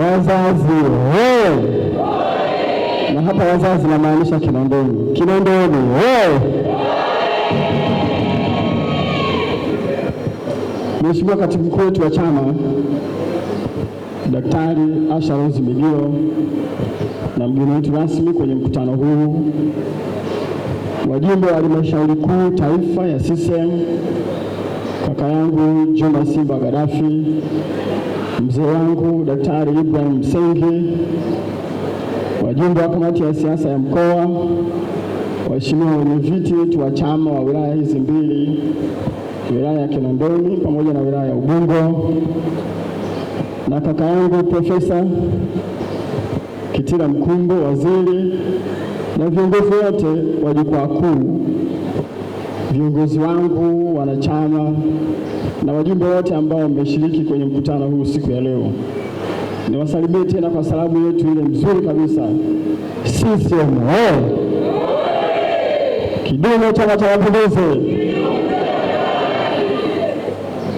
Wazazi oye! Na hapa wazazi namaanisha Kinondoni. Kinondoni oye! Mheshimiwa Katibu Mkuu wetu wa chama Daktari Asha Rose Migiro na mgeni wetu rasmi kwenye mkutano huu, wajumbe wa Halmashauri Kuu Taifa ya CCM, kaka yangu Juma Simba Gaddafi, mzee wangu Daktari Ibrahim Msengi, wajumbe wa kamati ya siasa ya mkoa, waheshimiwa wenyeviti wetu wa chama wa wilaya hizi mbili, wilaya ya Kinondoni pamoja na wilaya ya Ubungo, na kaka yangu Profesa Kitila Mkumbo, waziri, na viongozi wote wa jukwaa kuu, viongozi wangu, wanachama na wajumbe wote ambao wameshiriki kwenye mkutano huu siku ya leo. Niwasalimie tena kwa salamu yetu ile mzuri kabisa. CCM oye! Kidumu Chama cha Mapinduzi!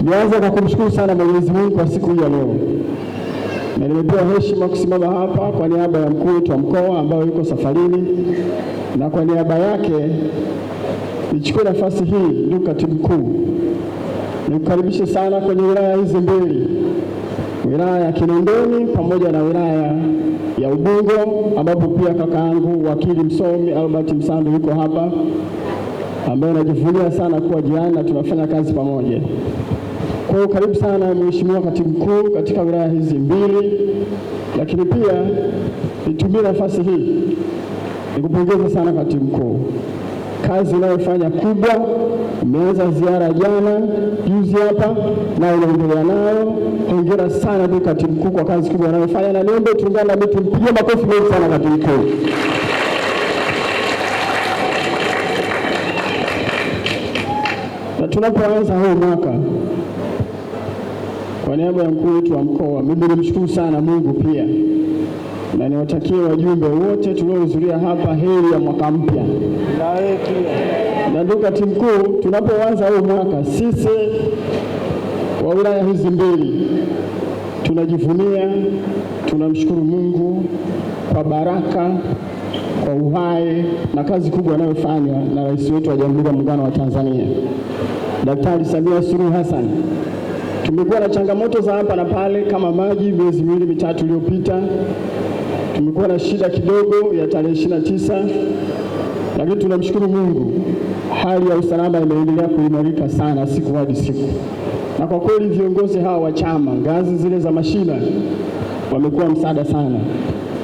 Nianze kwa kumshukuru sana Mwenyezi Mungu kwa siku hii ya leo. Na nimepewa heshima kusimama hapa kwa niaba ya mkuu wetu wa mkoa ambao yuko safarini, na kwa niaba yake nichukue nafasi hii, ndugu Katibu Mkuu, nikukaribishe sana kwenye wilaya hizi mbili, wilaya ya Kinondoni pamoja na wilaya ya Ubungo, ambapo pia kaka yangu wakili msomi Albert Msando yuko hapa, ambaye najivunia sana kuwa jirani na tunafanya kazi pamoja. Kwa hiyo karibu sana Mheshimiwa Katibu Mkuu katika wilaya hizi mbili, lakini pia nitumie nafasi hii nikupongeza sana Katibu Mkuu. Kazi unayofanya kubwa, umeanza ziara jana juzi hapa na unaendelea nayo. Hongera sana ndugu Katibu Mkuu kwa kazi kubwa unayofanya, na niombe tuungane na mimi tumpige makofi mengi sana Katibu Mkuu. Na tunapoanza huu mwaka, kwa niaba ya mkuu wetu wa mkoa, mimi nimshukuru sana Mungu pia, na niwatakie wajumbe wote tuliohudhuria hapa heri ya mwaka mpya. Na ndugu Katibu Mkuu, tunapoanza huu mwaka, sisi wa wilaya hizi mbili tunajivunia, tunamshukuru Mungu kwa baraka, kwa uhai na kazi kubwa inayofanywa na rais wetu wa Jamhuri ya Muungano wa Tanzania Daktari Samia Suluhu Hassan. Tumekuwa na changamoto za hapa na pale kama maji miezi miwili mitatu iliyopita. Tumekuwa na shida kidogo ya tarehe 29, lakini tunamshukuru Mungu, hali ya usalama imeendelea kuimarika sana siku hadi siku. Na kwa kweli viongozi hawa wa chama ngazi zile za mashina wamekuwa msaada sana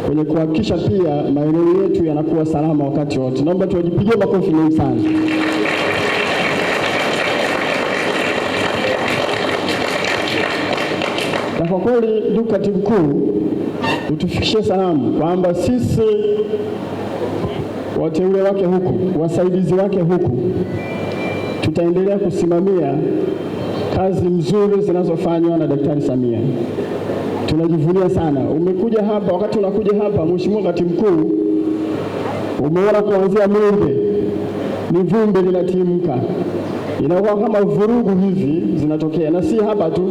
kwenye kuhakikisha pia maeneo yetu yanakuwa salama wakati wote. Naomba tuwajipigie makofi mengi sana. Na kwa kweli ndugu Katibu Mkuu, utufikishie salamu kwamba sisi wateule wake huku, wasaidizi wake huku, tutaendelea kusimamia kazi nzuri zinazofanywa na Daktari Samia. Tunajivunia sana. Umekuja hapa, wakati unakuja hapa Mheshimiwa Katibu Mkuu, umeona kuanzia Mwenge ni vumbi linatimka, inakuwa kama vurugu hivi zinatokea, na si hapa tu,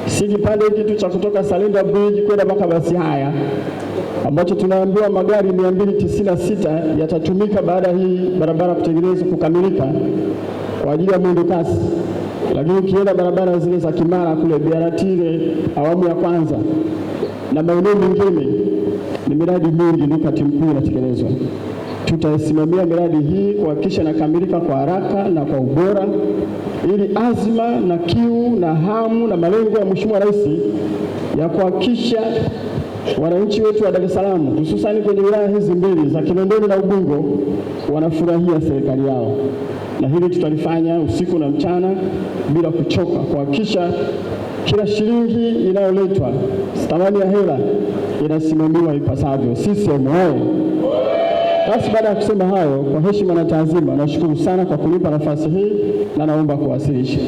si kipande kitu cha kutoka Salinda Bridge kwenda mpaka basi haya, ambacho tunaambiwa magari 296 yatatumika baada hii barabara kutengenezwa kukamilika kwa ajili ya mwendo kasi. Lakini ukienda barabara zile za Kimara kule BRT awamu ya kwanza na maeneo mengine, ni miradi mingi ndugu Katibu Mkuu inatekelezwa. Tutaisimamia miradi hii kuhakikisha inakamilika kwa haraka na kwa ubora, ili azma na kiu na hamu na malengo ya Mheshimiwa Rais ya kuhakikisha wananchi wetu wa Dar es Salaam, hususani kwenye wilaya hizi mbili za Kinondoni na Ubungo, wanafurahia serikali yao. Na hili tutalifanya usiku na mchana bila kuchoka, kuhakikisha kila shilingi inayoletwa, thamani ya hela, inasimamiwa ipasavyo. CCM oye! Basi baada ya kusema hayo, kwa heshima na taazima, nashukuru sana kwa kunipa nafasi hii na naomba kuwasilisha.